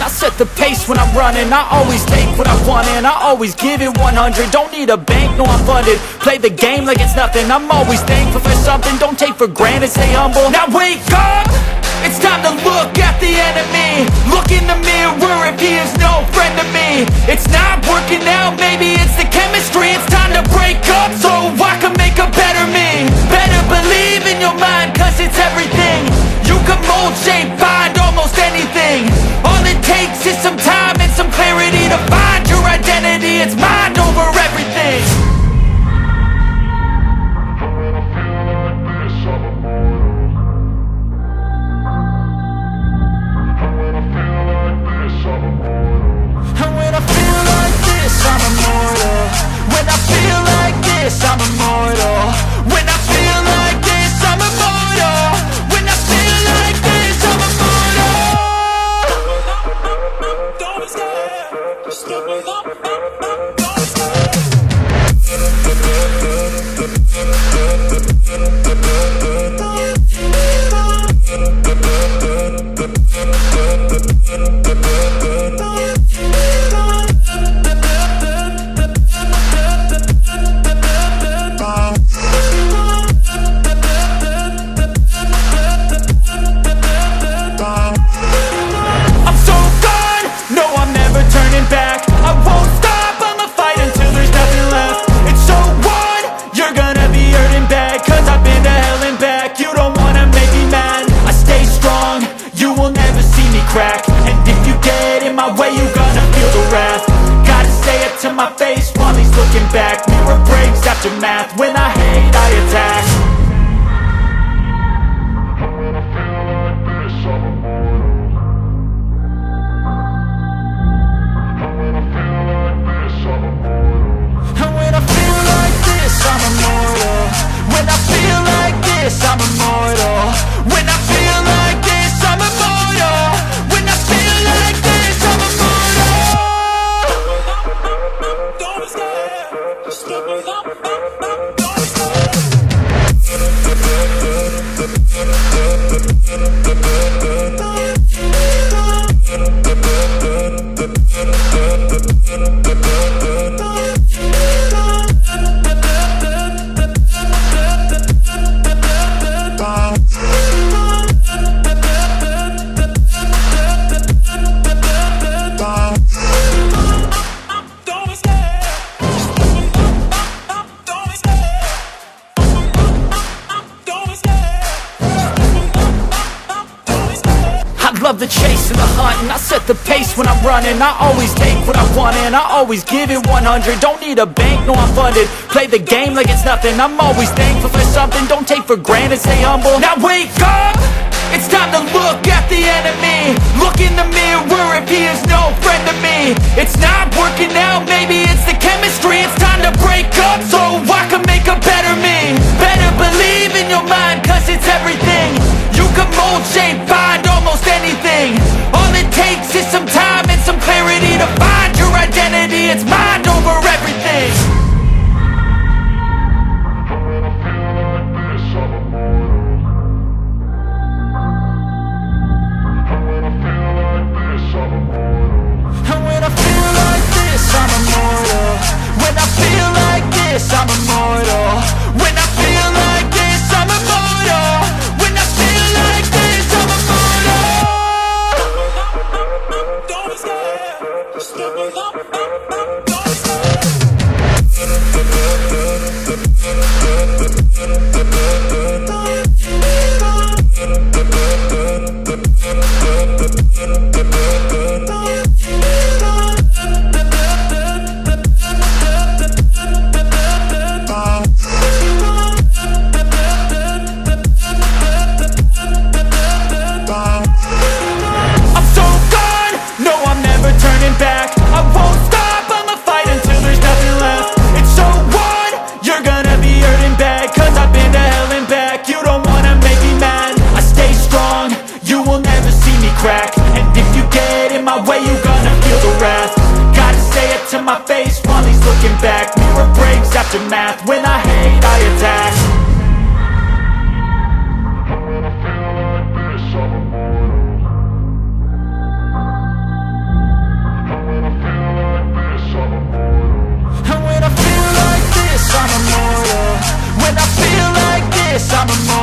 I set the pace when I'm running. I always take what I want and I always give it 100. Don't need a bank, no I'm funded. Play the game like it's nothing. I'm always thankful for something. Don't take for granted, stay humble. Now wake up! It's time to look at the enemy. Look in the mirror if he is no friend to me. It's not working out, maybe it's the chemistry. It's time to break up so I can make a better me. Better believe in your mind, cause it's everything. You can mold, shape, find almost anything. All it takes is some time and some clarity to find your identity. It's mind over everything. I'm immortal. When I feel like this, I'm immortal. When I feel like this, I'm immortal. When I feel like this, I'm immortal. Don't be scared. Just give me up. Don't be scared. And if you get in my way, you're gonna feel the wrath. Gotta say it to my face while he's looking back. Mirror breaks after math. When I hate, I attack. When I feel like this, I'm immortal. When I feel like this, I'm immortal. When I feel like this, I'm immortal. When I feel like this, I'm immortal. When I feel like this, I'm immortal. When I feel like this, I'm immortal. Don't be scared. Just give me up. Don't be scared. Love the chase and the hunt, and I set the pace when I'm running. I always take what I want and I always give it 100. Don't need a bank, no I'm funded. Play the game like it's nothing. I'm always thankful for something. Don't take for granted, stay humble. Now wake up! It's time to look at the enemy. Look in the mirror if he is no friend to me. It's not working out, maybe it's the chemistry. It's time to break up so I can make a better me. Better believe in your mind, cause it's everything. You can mold, shape, find almost anything. All it takes is some time and some clarity to find your identity. It's mind over everything. When I feel like this, I'm immortal. When I feel like this, I'm immortal. When I feel like this, I'm immortal. When I feel like this, I'm immortal. When I feel like this, I'm immortal. When I feel like this, I'm immortal. Don't be scared. Just give me up. Don't be scared. Back, mirror breaks after math. When I hate, I attack. When I feel like this, I'm immortal. Aромат.